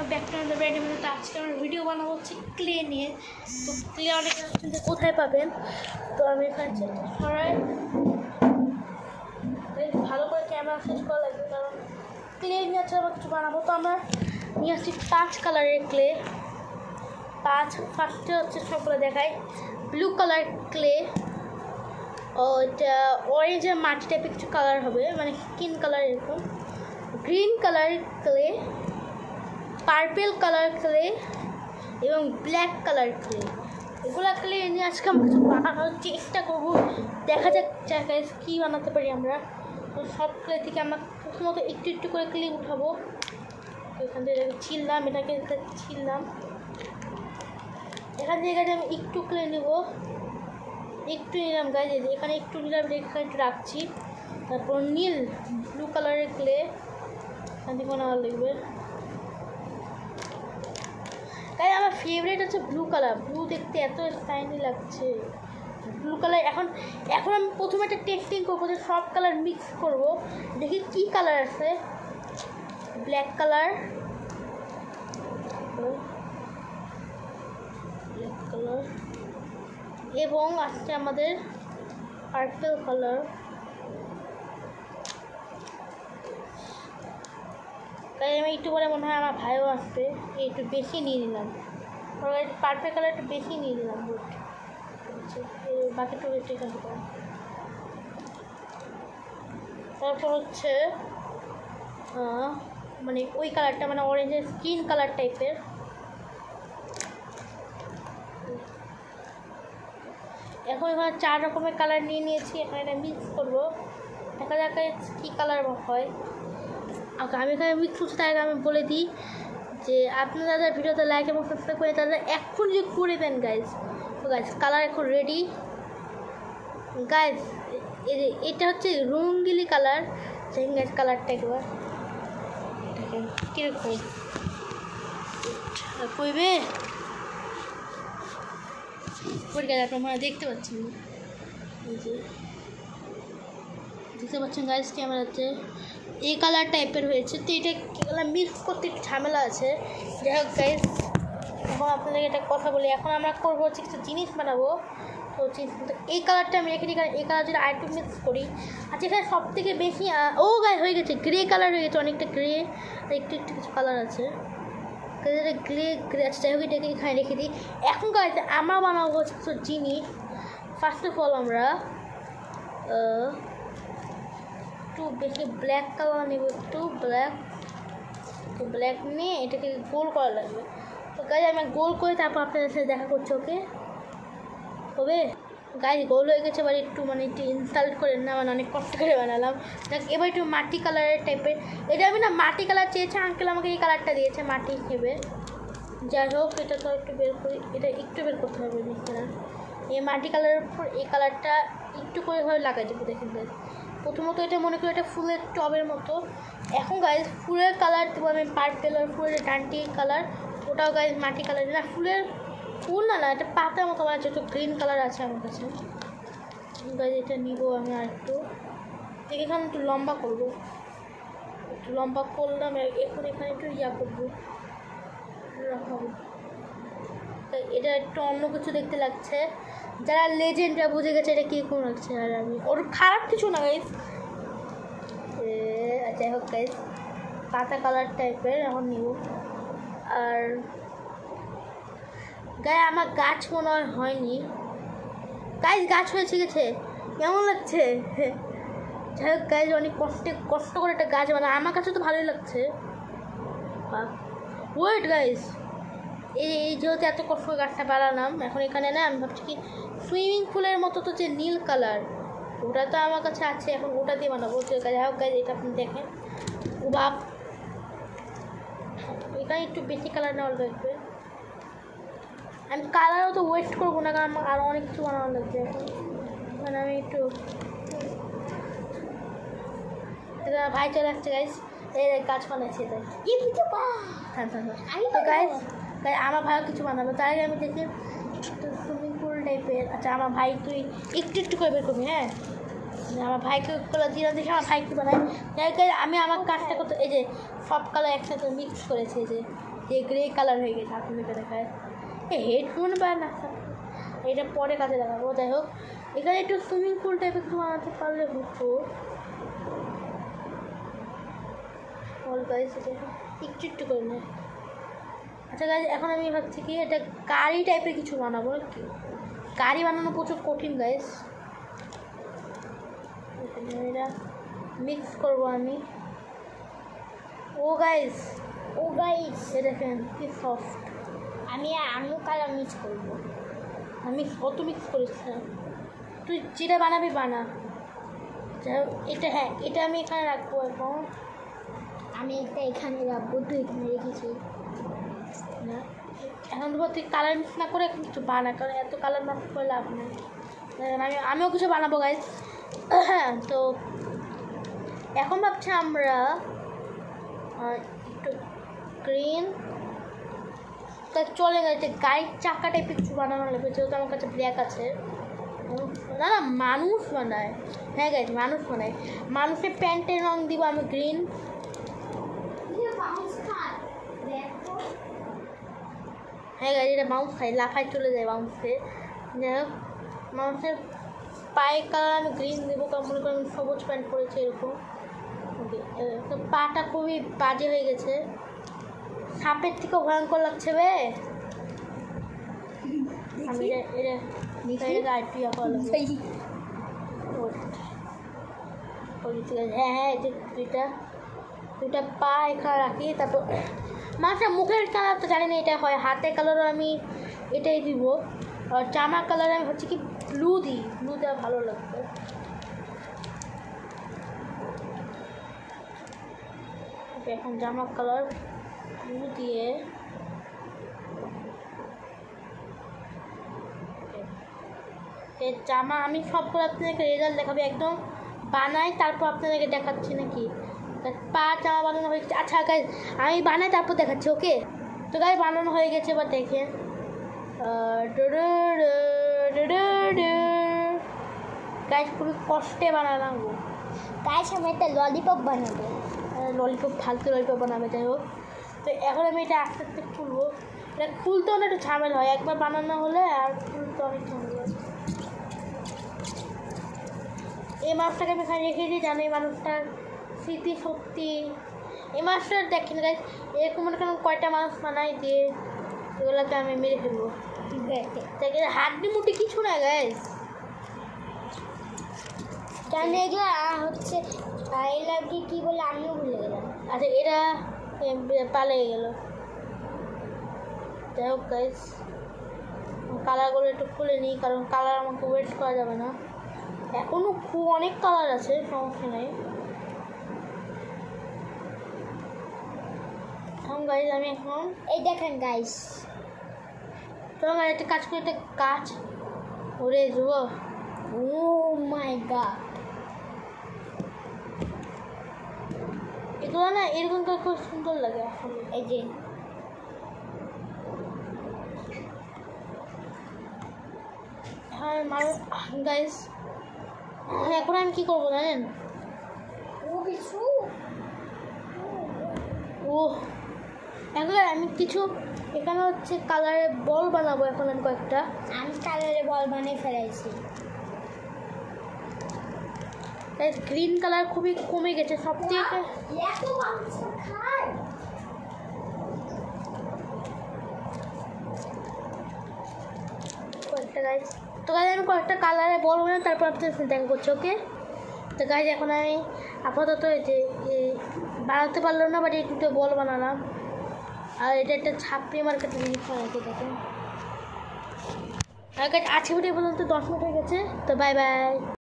Welcome back to another brand new. তো আজকে আমরা ভিডিও বানাবো হচ্ছে ক্লে নিয়ে। তো ক্লে অনেকে আসছেন যে কোথায় পাবেন, তো আমি এখানে সরাই ভালো করে ক্যামেরা সেট করা লাগবে, কারণ ক্লে নিয়ে হচ্ছে আমরা কিছু বানাবো। তো আমরা নিয়ে আসছি 5 কালারের ক্লে। 5 ফার্স্টে হচ্ছে সবগুলো দেখাই। ব্লু কালার ক্লে, ও এটা অরেঞ্জের মাটি টাইপের কিছু কালার হবে, মানে স্কিন কালার এরকম। Green colour clay, purple colour clay এবং ব্ল্যাক কালার ক্লে। এগুলো ক্লে নিয়ে আজকে আমরা কিছু বানানোর চেষ্টা করবো। দেখা যাক জায়গায় কী বানাতে পারি আমরা। তো সব ক্লে থেকে আমরা প্রথমত একটু একটু করে ক্লে উঠাবো। এখান থেকে ছিললাম, এটাকে ছিললাম। এখান থেকে আমি একটু ক্লে নেব, একটু নিলাম গাইজ, এখানে একটু নিলাম, এখানে একটু রাখছি। তারপর নীল ব্লু কালারের ক্লে এখান থেকে নেওয়া লাগবে। তাই আমার ফেভারিট হচ্ছে ব্লু কালার। ব্লু দেখতে এত শাইনি লাগছে ব্লু কালার। এখন আমি প্রথমে একটা টেস্টিং করবো, যে সব কালার মিক্স করব, দেখি কি কালার আছে। ব্ল্যাক কালার, এবং আসছে আমাদের পার্পল কালার। তাই আমি একটু পরে মনে হয় আমার ভাইও আসবে, একটু বেশি নিয়ে নিলাম। পার্পল কালার একটু বেশি নিয়ে নিলাম, বাকি একটু ঠিক আছে। তারপর হচ্ছে মানে ওই কালারটা, মানে অরেঞ্জের স্কিন কালার টাইপের। এখন এখানে 4 রকমের কালার নিয়ে নিয়েছি, এখানে এটা মিক্স করবো। দেখা যাক কী কালার হয়। আমি এখানে মিক্স করছি, তাই আমি বলে দিই যে আপনারা যারা ভিডিওতে লাইক এবং সাবস্ক্রাইব করে তারা এখন যে করে দেন গাইজ। তো গাইজ কালার এখন রেডি গাইজ। এটা হচ্ছে রঙ্গিলি কালার। দেখেন গাইজ কালারটা একবার কীরকম কইবে পরিষ্কার। আপনারা দেখতে পাচ্ছেন, গাইজ ক্যামেরাতে এই কালার টাইপের হয়েছে। তো এটা কালার মিক্স করতে একটু ঝামেলা আছে। যাই হোক গাইজ, এখন আপনাদের এটা কথা বলি। এখন আমরা করবো হচ্ছে কিছু জিনিস বানাবো। তো এই কালারটা আমি রেখে দিই, কারণ এই কালার যদি আরেকটু মিক্স করি। আচ্ছা, এখানে সব থেকে বেশি গায়ে হয়ে গেছে গ্রে কালার হয়ে গেছে, অনেকটা গ্রে, একটু একটু কিছু কালার আছে গ্রে আছে। যাই হোক এটাকে এখানে রেখে দিই। এখন গাইজ আমরা বানাবো হচ্ছে কিছু জিনিস। ফার্স্ট অফ অল আমরা একটু বেশি ব্ল্যাক কালার নেব, একটু ব্ল্যাক নিয়ে এটাকে গোল করা লাগবে। তো গাইজ আমি গোল করে তারপর আপনাদের সাথে দেখা করছি। ওকে হবে গাইজ, গোল হয়ে গেছে। এবার একটু একটু ইনস্টল করে না, অনেক কষ্ট করে বানালাম। দেখ এবার একটু মাটি কালারের টাইপের। এটা আমি না মাটি কালার চেয়েছি, আঙ্কেল আমাকে এই কালারটা দিয়েছে মাটি হিসেবে। যাই হোক এটা তো একটু বের করি, এটা একটু বের করতে হবে কালার। এই মাটি কালারের উপর এই কালারটা একটু করে ভাবে লাগাই দেবো। দেখেন গাইজ, প্রথমত এটা মনে করি এটা ফুলের টবের মতো। এখন গাইজ ফুলের কালার দেবো আমি পার্পেল, আর ফুলের ডান্টি কালার ওটাও গাইজ মাটি কালার না, ফুল না এটা পাতার মতো আছে, একটু গ্রিন কালার আছে আমার কাছে। গাইজ এটা নিব আমি আর একটু, এখানে একটু লম্বা করবো, একটু লম্বা করলাম। এখন এখানে একটু করবো, রাখাবো। এটা একটু অন্য কিছু দেখতে লাগছে। যারা লেজেন্ডরা বুঝে গেছে এটা কীরকম লাগছে। আর আমি ওর খারাপ কিছু না গাইজ। যাই হোক গাইজ পাতা কালার টাইপের এখন নিব। আর গায়ে আমার গাছ মনে হয়নি গাইজ, গাছ হয়েছে গেছে, কেমন লাগছে। যাই হোক গাইজ অনেক কষ্ট করে একটা গাছ বানায়, আমার কাছে তো ভালোই লাগছে। ওয়েট গাইজ, এই যেহেতু এত কষ্ট করে গাছটা বানালাম, এখন এখানে না আমি ভাবছি কি সুইমিং পুলের মতো তো যে নীল কালার, ওটা তো আমার কাছে আছে, এখন ওটা দিয়ে বানাবো। যাই হোক গাইজ এটা আপনি দেখেন, ও বাপ, এখানে একটু বেশি কালার নেওয়া লাগবে। আমি কালারও তো ওয়েস্ট করবো না, কারণ আমার আরও অনেক কিছু বানানো লাগবে। এখন মানে আমি একটু ভাই চলে আসছে গাইজ, এই গাছ বানাচ্ছি। তাই তো গাইজ আমার ভাইও কিছু বানাবে, তার আগে আমি দেখি সুইমিং পুল টাইপের। আচ্ছা আমার ভাই তুই একটু একটু করে বের করবি, হ্যাঁ আমার ভাইকে কালার দিলাম দেখে আমার ভাইকে বানাই। আমি আমার কাজটা করতে এই যে সব কালার একসাথে মিক্স করেছি, যে গ্রে কালার হয়ে গেছে আপনাদেরকে দেখায়। হেডফোন পায় না, এটা পরে কাজে লাগাবো। যাই হোক, এখানে একটু সুইমিং পুল টাইপের কিছু বানাতে পারলে হতো। একটু একটু করে নেয়। আচ্ছা গাইজ, এখন আমি ভাবছি কি এটা গাড়ি টাইপের কিছু বানাবো। কি গাড়ি বানানো প্রচুর কঠিন গাইজ। এটা মিক্স করবো আমি। ও গাইজ এ দেখেন কি সফট। আমিও কালার মিক্স করবো। আমি কত মিক্স করিস না, তুই যেটা বানাবি বানা। যাই হোক, এটা হ্যাঁ এটা আমি এখানে রাখবো। এখন আমি একটা এখানে রাখবো, তুই এখানে রেখেছি না, এখন তো তুই কালার মিক্স না করে কিছু বানা, কারণ এত কালার নষ্ট করে লাভ নেই। আমিও কিছু বানাবো গাইজ। হ্যাঁ, তো এখন ভাবছি আমরা একটু গ্রিন চলে গেছে। গাড়ির চাকা টাইপের কিছু বানানো লাগবে, যেহেতু আমার কাছে ব্ল্যাক আছে। না না, মানুষ বানায়। হ্যাঁ গাইজ, মানুষ বানায়। মানুষের প্যান্টের রং দিব আমি গ্রিন। হ্যাঁ গাইজ, এটা বাউন্স খাই, লাফায় চলে যায় বাউন্সে। যাই হোক, মানুষের পায়ে কালার আমি গ্রিন দেবো, কারণ মনে করেন সবুজ প্যান্ট পরেছে এরকম। ওকে, পাটা খুবই বাজে হয়ে গেছে, সাপের থেকেও ভয়ঙ্কর লাগছে বে। আমি এটা আইপি হ্যাঁ হ্যাঁ, দুইটা পা এখানে রাখি। তারপর মাথা মুখের কালার তো জানি না এটা হয়, হাতের কালারও আমি এটাই দিব। আর জামার কালার আমি হচ্ছে কি ব্লু দিই, ব্লু দেওয়া ভালো লাগবে। এখন জামার কালার ব্লু দিয়ে জামা আমি সবগুলো আপনাদেরকে রেজাল্ট দেখাবো, একদম বানাই তারপর আপনাদেরকে দেখাচ্ছি নাকি। পা জামা বানানো হয়ে গেছে। আচ্ছা গাইজ, আমি বানাই তারপর দেখাচ্ছি। ওকে, তো গাইজ বানানো হয়ে গেছে, এবার দেখেন। গাইজ পুরো কষ্টে বানালাম। গাইজ আমি একটা ললিপপ বানাবো। ললিপপ ফালতু ললিপপ বানাবে। যাই হোক, তো এখন আমি এটা আস্তে আস্তে খুলবো। এটা খুলতে অনেক একটু ঝামেলা হয়, একবার বানানো হলে আর খুলতে অনেক ঝামেলা হয়। এই মাছটাকে আমি এখানে রেখে দিই, জানো এই মানুষটার স্মৃতি শক্তি। এই মাছটা দেখেন গাইজ, এরকম মনে করেন কয়টা মানুষ বানাই দিয়ে এগুলোকে আমি মেরে ফেলবো। দেখেন হাড্ডি মুটি কিছু না গাইজ, কেন এগুলো হচ্ছে এগুলোকে কী বলে আমিও ভুলে গেলাম। আচ্ছা, এরা পালিয়ে গেল। যাই হোক গাইজ, কালারগুলো একটু খুলে নিই, কারণ কালার আমাকে ওয়েট করা যাবে না। এখনও খুব অনেক কালার আছে, সমস্যা নেই। এখন গাইজ আমি এখন এই দেখেন গাইজ, তোমার একটা কাজ করে, একটা গাছ ওরে যুব। ও মাই গড, এগুলো না এরকম করে খুব সুন্দর লাগে আসলে। এই যে হ্যাঁ গাইজ, এখন আমি কী করবো জানেন? ও এখন আমি কিছু এখানে হচ্ছে কালারের বল বানাবো। এখন আমি কয়েকটা কালারের বল বানিয়ে ফেলাইছি। গ্রিন কালার খুবই কমে গেছে সব থেকে। কয়েকটা গাইজ, তো গাইজ আমি কয়েকটা কালারে বল বানাই, তারপর আপনাদের দেখা করছি। ওকে, তো গাইজ এখন আমি আপাতত যে বানাতে পারলাম না, বাট এই দুটো বল বানালাম। আর এটা একটা ছাপড়ি মার্কেটে জিনিস বানাইতে দেখেন। আর গাইজ আজকে ভিডিও পর্যন্ত 10 মিনিট হয়ে গেছে, তো বাই বাই।